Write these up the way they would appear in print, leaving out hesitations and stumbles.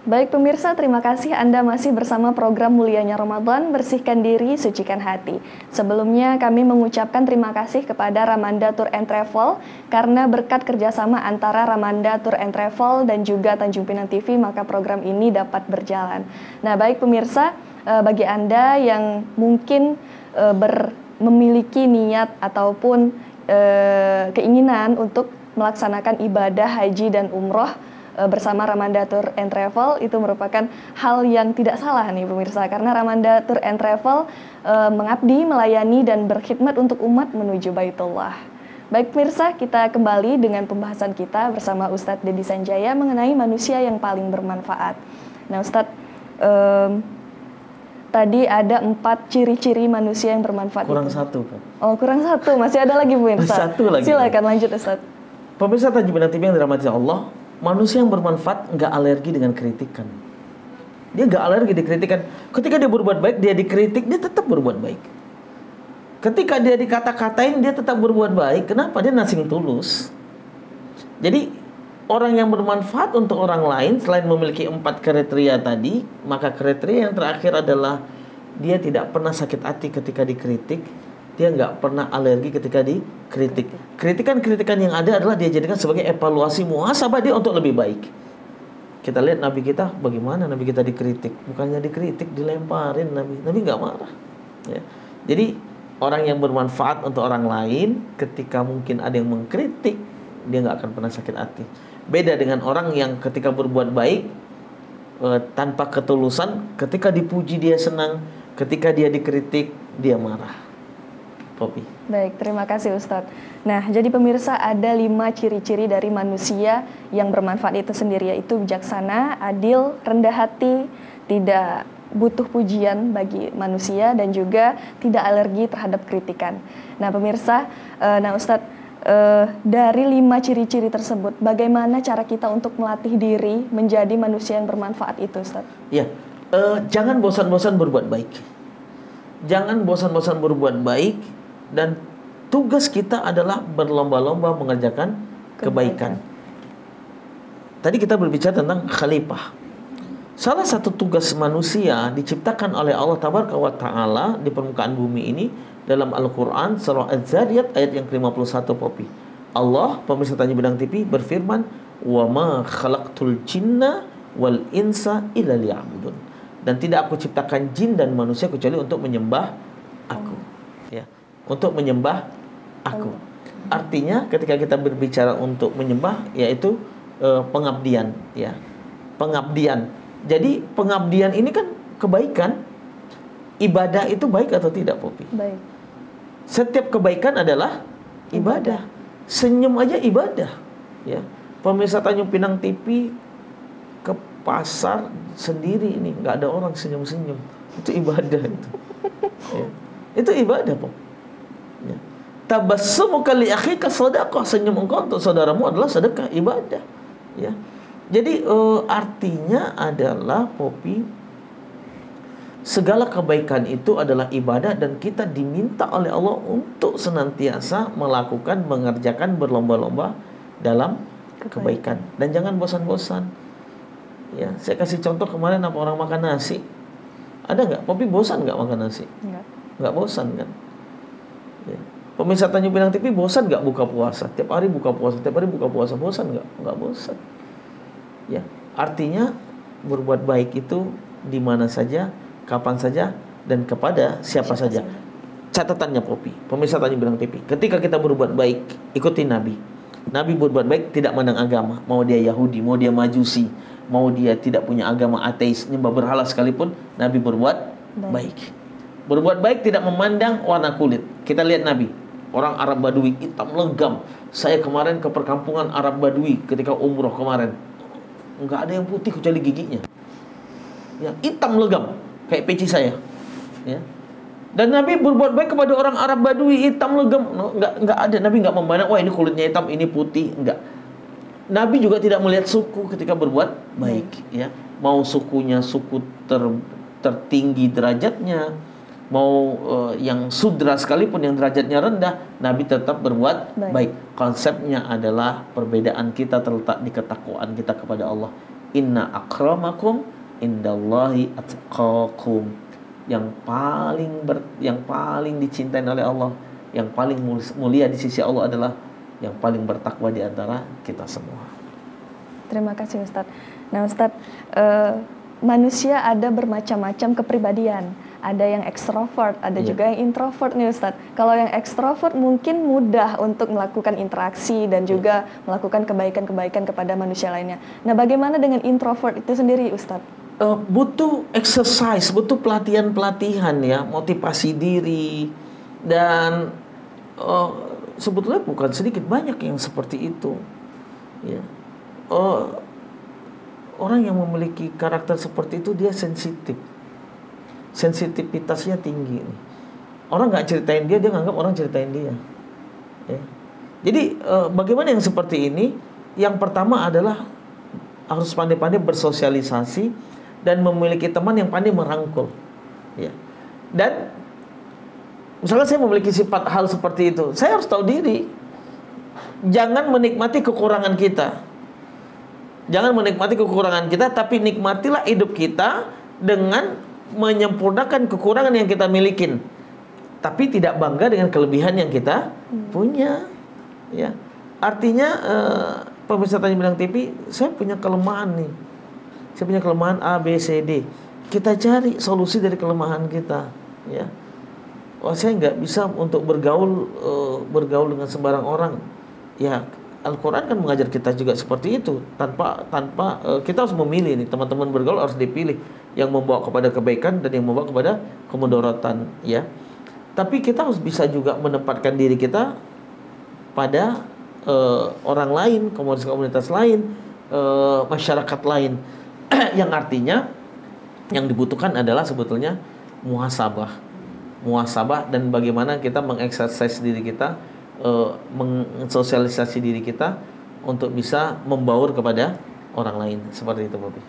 Baik pemirsa, terima kasih Anda masih bersama program Mulianya Ramadan, Bersihkan Diri, Sucikan Hati. Sebelumnya kami mengucapkan terima kasih kepada Ramanda Tour and Travel karena berkat kerjasama antara Ramanda Tour and Travel dan juga Tanjung Pinang TV, maka program ini dapat berjalan. Nah baik pemirsa, bagi Anda yang mungkin memiliki niat ataupun keinginan untuk melaksanakan ibadah haji dan umroh bersama Ramanda Tour and Travel, itu merupakan hal yang tidak salah nih pemirsa, karena Ramanda Tour and Travel mengabdi, melayani dan berkhidmat untuk umat menuju Baitullah. Baik pemirsa, kita kembali dengan pembahasan kita bersama Ustadz Dedi Sanjaya mengenai manusia yang paling bermanfaat. Nah Ustadz, tadi ada 4 ciri-ciri manusia yang bermanfaat. Kurang itu. 1 Pak. Oh kurang 1, masih ada lagi pemirsa. 1 lagi. Silakan lanjut Ustadz. Pemirsa Tanjung Pinang TV yang dirahmati Allah, manusia yang bermanfaat nggak alergi dengan kritikan. Dia nggak alergi dikritikan. Ketika dia berbuat baik, dia dikritik, dia tetap berbuat baik. Ketika dia dikata-katain, dia tetap berbuat baik. Kenapa? Dia nothing tulus. Jadi orang yang bermanfaat untuk orang lain selain memiliki 4 kriteria tadi, maka kriteria yang terakhir adalah dia tidak pernah sakit hati ketika dikritik. Dia nggak pernah alergi ketika dikritik. Kritikan-kritikan yang ada adalah dia jadikan sebagai evaluasi muhasabah dia untuk lebih baik. Kita lihat Nabi kita, bagaimana Nabi kita dikritik. Bukannya dikritik, dilemparin Nabi. Nabi nggak marah. Ya. Jadi orang yang bermanfaat untuk orang lain, ketika mungkin ada yang mengkritik, dia nggak akan pernah sakit hati. Beda dengan orang yang ketika berbuat baik tanpa ketulusan, ketika dipuji dia senang, ketika dia dikritik dia marah. Poppy. Baik, terima kasih Ustadz. Nah, jadi pemirsa ada 5 ciri-ciri dari manusia yang bermanfaat itu sendiri, yaitu bijaksana, adil, rendah hati, tidak butuh pujian bagi manusia, dan juga tidak alergi terhadap kritikan. Nah pemirsa, Ustadz, dari 5 ciri-ciri tersebut, bagaimana cara kita untuk melatih diri menjadi manusia yang bermanfaat itu Ustadz? Ya, jangan bosan-bosan berbuat baik. Jangan bosan-bosan berbuat baik. Dan tugas kita adalah berlomba-lomba mengerjakan kebaikan. Tadi kita berbicara tentang khalifah. Salah satu tugas manusia diciptakan oleh Allah Tabaraka wa Ta'ala di permukaan bumi ini dalam Al-Quran surah Az-Zariyat ayat yang ke-51 Poppy. Allah, pemirsa Tanjung Pinang TV, berfirman, "Wa ma khalaqtul jinna wal insa illa liya'budun." Dan tidak aku ciptakan jin dan manusia kecuali untuk menyembah aku. Ya. Untuk menyembah aku. Artinya ketika kita berbicara untuk menyembah, yaitu pengabdian, ya. Pengabdian. Jadi pengabdian ini kan kebaikan. Ibadah itu baik atau tidak, Poppy? Baik. Setiap kebaikan adalah ibadah. Senyum aja ibadah, ya. Pemirsa Tanjung Pinang TV ke pasar sendiri ini, nggak ada orang senyum-senyum. Itu ibadah itu. Ya. Itu ibadah, Poppy. Ya. Tabassumuka li akhika shadaqah, senyum engkau untuk saudaramu adalah sedekah, ibadah. Ya. Jadi artinya adalah Poppy, segala kebaikan itu adalah ibadah dan kita diminta oleh Allah untuk senantiasa melakukan, mengerjakan, berlomba-lomba dalam kebaikan. Dan jangan bosan-bosan. Ya, saya kasih contoh kemarin apa orang makan nasi. Ada nggak? Poppy bosan nggak makan nasi? Nggak bosan kan? Ya. Pemirsa Tanjung Pinang TV bosan nggak buka puasa? Tiap hari buka puasa, tiap hari buka puasa, bosan nggak? Nggak bosan. Ya, artinya berbuat baik itu di mana saja, kapan saja, dan kepada siapa saja. Catatannya Poppy, pemirsa Tanjung Pinang TV, ketika kita berbuat baik, ikuti Nabi. Nabi berbuat baik tidak mandang agama, mau dia Yahudi, mau dia Majusi, mau dia tidak punya agama, ateis, nyembah berhala sekalipun, Nabi berbuat baik. Berbuat baik tidak memandang warna kulit. Kita lihat Nabi, orang Arab Badui, hitam legam. Saya kemarin ke perkampungan Arab Badui ketika umroh kemarin, nggak ada yang putih kecuali giginya. Ya, hitam legam, kayak peci saya. Ya. Dan Nabi berbuat baik kepada orang Arab Badui, hitam legam. Nggak ada. Nabi nggak memandang, wah ini kulitnya hitam, ini putih. Nggak. Nabi juga tidak melihat suku ketika berbuat baik. Ya. Mau sukunya suku tertinggi derajatnya, mau yang sudra sekalipun yang derajatnya rendah, Nabi tetap berbuat baik. Konsepnya adalah perbedaan kita terletak di ketakwaan kita kepada Allah. Inna akramakum indallahi atqakum. Yang paling dicintai oleh Allah, yang paling mulia di sisi Allah adalah yang paling bertakwa di antara kita semua. Terima kasih Ustadz. Nah Ustadz, manusia ada bermacam-macam kepribadian. Ada yang ekstrovert, ada juga yang introvert nih Ustadz. Kalau yang ekstrovert mungkin mudah untuk melakukan interaksi dan juga melakukan kebaikan-kebaikan kepada manusia lainnya. Nah bagaimana dengan introvert itu sendiri Ustadz? Butuh exercise, butuh pelatihan ya, motivasi diri, dan sebetulnya bukan sedikit, banyak yang seperti itu ya. Orang yang memiliki karakter seperti itu dia sensitif, sensitivitasnya tinggi. Orang nggak ceritain dia nganggap orang ceritain dia ya. Jadi bagaimana yang seperti ini? Yang pertama adalah harus pandai-pandai bersosialisasi dan memiliki teman yang pandai merangkul ya. Dan misalkan saya memiliki sifat hal seperti itu, saya harus tahu diri. Jangan menikmati kekurangan kita, jangan menikmati kekurangan kita, tapi nikmatilah hidup kita dengan menyempurnakan kekurangan yang kita milikin, tapi tidak bangga dengan kelebihan yang kita punya ya. Artinya pemirsa Tanjung Pinang TV, saya punya kelemahan nih, saya punya kelemahan A, B, C, D. Kita cari solusi dari kelemahan kita ya. Saya nggak bisa untuk bergaul dengan sembarang orang ya. Al-Quran kan mengajar kita juga seperti itu. Tanpa kita harus memilih nih, teman-teman bergaul harus dipilih yang membawa kepada kebaikan dan yang membawa kepada kemudaratan ya. Tapi kita harus bisa juga menempatkan diri kita pada orang lain, komunitas lain, masyarakat lain. Yang artinya yang dibutuhkan adalah sebetulnya muhasabah dan bagaimana kita mengeksersis diri kita, mensosialisasi diri kita untuk bisa membaur kepada orang lain, seperti itu Bobi.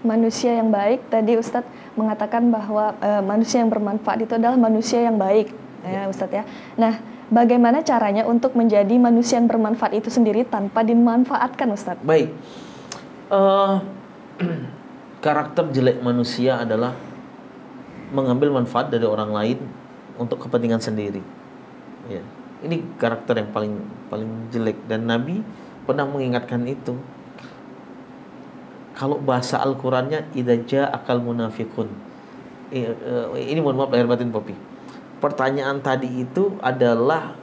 Manusia yang baik, tadi Ustadz mengatakan bahwa manusia yang bermanfaat itu adalah manusia yang baik ya Ustadz ya. Nah bagaimana caranya untuk menjadi manusia yang bermanfaat itu sendiri tanpa dimanfaatkan Ustadz? Baik. Karakter jelek manusia adalah mengambil manfaat dari orang lain untuk kepentingan sendiri ya. Ini karakter yang paling jelek, dan Nabi pernah mengingatkan itu. Kalau bahasa Al-Qurannya idza ja'akal munafiqun. Ini mohon maaf lahir batin Popi. Pertanyaan tadi itu adalah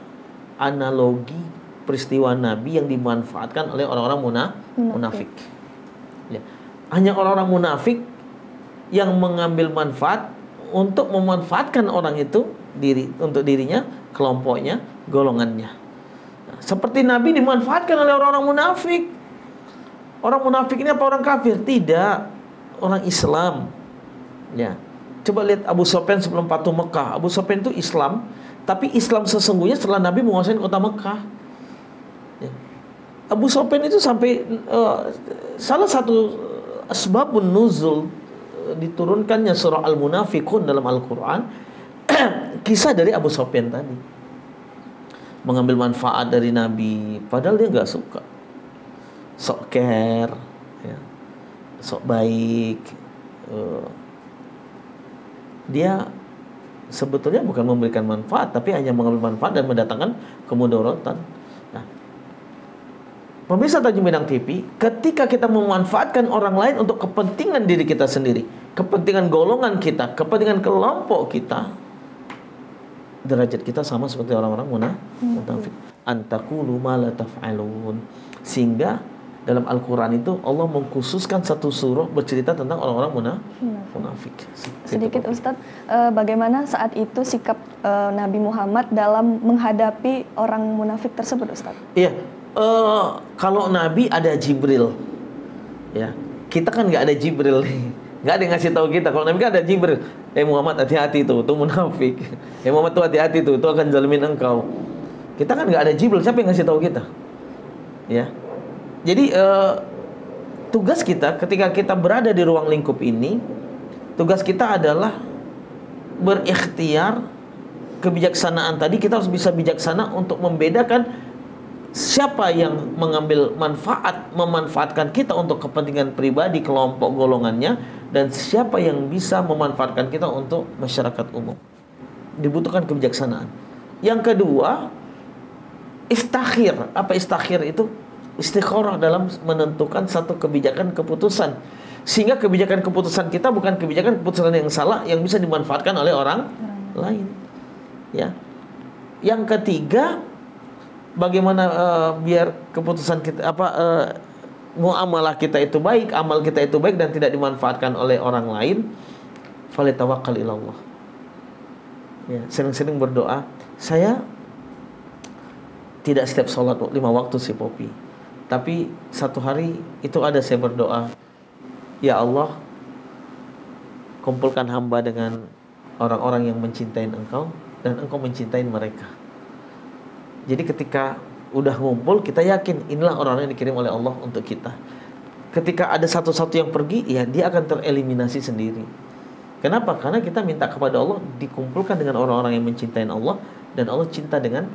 analogi peristiwa Nabi yang dimanfaatkan oleh orang-orang munafik. Ya. Hanya orang-orang munafik yang mengambil manfaat untuk memanfaatkan orang itu untuk dirinya, kelompoknya, golongannya. Nah, seperti Nabi dimanfaatkan oleh orang-orang munafik. Orang munafik ini apa orang kafir? Tidak, orang Islam. Ya. Coba lihat Abu Sufyan sebelum Fatuh Mekah. Abu Sufyan itu Islam, tapi Islam sesungguhnya setelah Nabi menguasai kota Mekah. Ya. Abu Sufyan itu sampai salah satu asbabun nuzul diturunkannya surah Al-Munafiqun dalam Al-Quran kisah dari Abu Sufyan tadi, mengambil manfaat dari Nabi padahal dia nggak suka, sok care ya, sok baik. Dia sebetulnya bukan memberikan manfaat, tapi hanya mengambil manfaat dan mendatangkan kemudaratan. Pemirsa Tanjung Pinang TV, ketika kita memanfaatkan orang lain untuk kepentingan diri kita sendiri, kepentingan golongan kita, kepentingan kelompok kita, derajat kita sama seperti orang-orang munafik. Antakulu ma la taf'alun. Sehingga dalam Al-Quran itu Allah mengkhususkan satu surah bercerita tentang orang-orang munafik. Sedikit Ustadz, bagaimana saat itu sikap Nabi Muhammad dalam menghadapi orang munafik tersebut Ustadz? Iya. Kalau Nabi ada Jibril, ya kita kan nggak ada Jibril nih, nggak ada yang ngasih tahu kita. Kalau Nabi kan ada Jibril, Muhammad hati-hati tuh munafik, Muhammad tuh hati-hati tuh akan zalimin engkau. Kita kan nggak ada Jibril, siapa yang ngasih tahu kita? Ya, jadi tugas kita ketika kita berada di ruang lingkup ini, tugas kita adalah berikhtiar kebijaksanaan tadi. Kita harus bisa bijaksana untuk membedakan siapa yang mengambil memanfaatkan kita untuk kepentingan pribadi, kelompok, golongannya, dan siapa yang bisa memanfaatkan kita untuk masyarakat umum. Dibutuhkan kebijaksanaan. Yang kedua, istakhir. Apa istakhir itu? Istikharah dalam menentukan satu kebijakan keputusan. Sehingga kebijakan keputusan kita bukan kebijakan keputusan yang salah yang bisa dimanfaatkan oleh orang lain. Ya. Yang ketiga, bagaimana biar keputusan kita muamalah kita itu baik, amal kita itu baik dan tidak dimanfaatkan oleh orang lain. Falitawakkal ilallah. Ya, sering-sering berdoa. Saya tidak setiap sholat 5 waktu sih Popi, tapi satu hari itu ada saya berdoa, ya Allah, kumpulkan hamba dengan orang-orang yang mencintai Engkau dan Engkau mencintai mereka. Jadi ketika udah ngumpul, kita yakin inilah orang-orang yang dikirim oleh Allah untuk kita. Ketika ada satu-satu yang pergi, ya dia akan tereliminasi sendiri. Kenapa? Karena kita minta kepada Allah dikumpulkan dengan orang-orang yang mencintai Allah dan Allah cinta dengan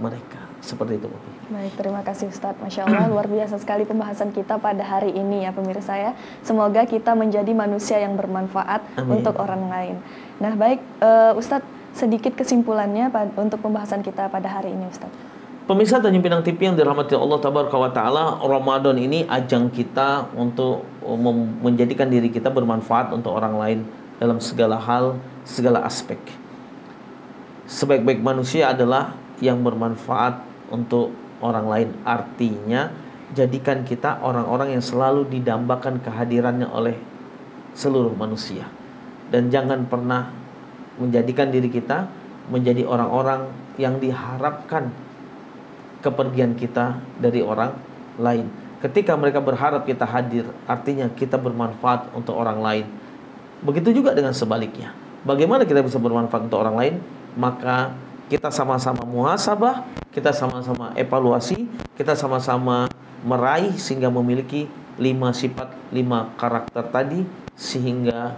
mereka. Seperti itu. Baik, terima kasih Ustadz. Masya Allah, luar biasa sekali pembahasan kita pada hari ini ya pemirsa ya. Semoga kita menjadi manusia yang bermanfaat untuk orang lain. Nah baik, Ustadz, sedikit kesimpulannya untuk pembahasan kita pada hari ini Ustadz. Pemirsa Tanjung Pinang TV yang dirahmati Allah Tabaraka wa Ta'ala, Ramadan ini ajang kita untuk menjadikan diri kita bermanfaat untuk orang lain dalam segala hal, segala aspek. Sebaik-baik manusia adalah yang bermanfaat untuk orang lain. Artinya, jadikan kita orang-orang yang selalu didambakan kehadirannya oleh seluruh manusia. Dan jangan pernah menjadikan diri kita menjadi orang-orang yang diharapkan kepergian kita dari orang lain. Ketika mereka berharap kita hadir, artinya kita bermanfaat untuk orang lain. Begitu juga dengan sebaliknya. Bagaimana kita bisa bermanfaat untuk orang lain? Maka kita sama-sama muhasabah, kita sama-sama evaluasi, kita sama-sama meraih sehingga memiliki 5 sifat, 5 karakter tadi, sehingga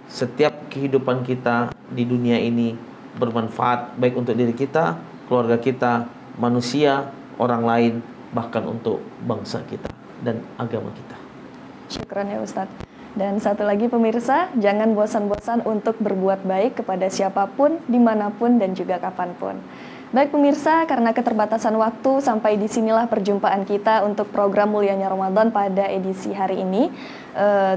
setiap kehidupan kita di dunia ini bermanfaat baik untuk diri kita, keluarga kita, manusia, orang lain, bahkan untuk bangsa kita dan agama kita. Syukran ya Ustadz. Dan satu lagi pemirsa, jangan bosan-bosan untuk berbuat baik kepada siapapun, dimanapun, dan juga kapanpun. Baik pemirsa, karena keterbatasan waktu, sampai disinilah perjumpaan kita untuk program Mulianya Ramadan pada edisi hari ini.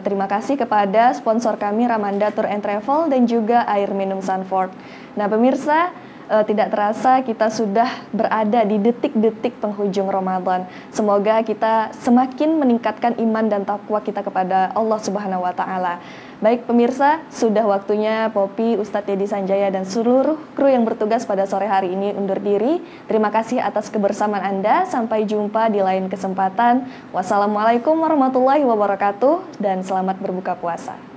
Terima kasih kepada sponsor kami Ramanda Tour and Travel dan juga air minum Sanford. Nah pemirsa, tidak terasa kita sudah berada di detik-detik penghujung Ramadan. Semoga kita semakin meningkatkan iman dan takwa kita kepada Allah Subhanahu wa Ta'ala. Baik pemirsa, sudah waktunya Popi, Ustadz Yedi Sanjaya dan seluruh kru yang bertugas pada sore hari ini undur diri. Terima kasih atas kebersamaan Anda. Sampai jumpa di lain kesempatan. Wassalamualaikum warahmatullahi wabarakatuh dan selamat berbuka puasa.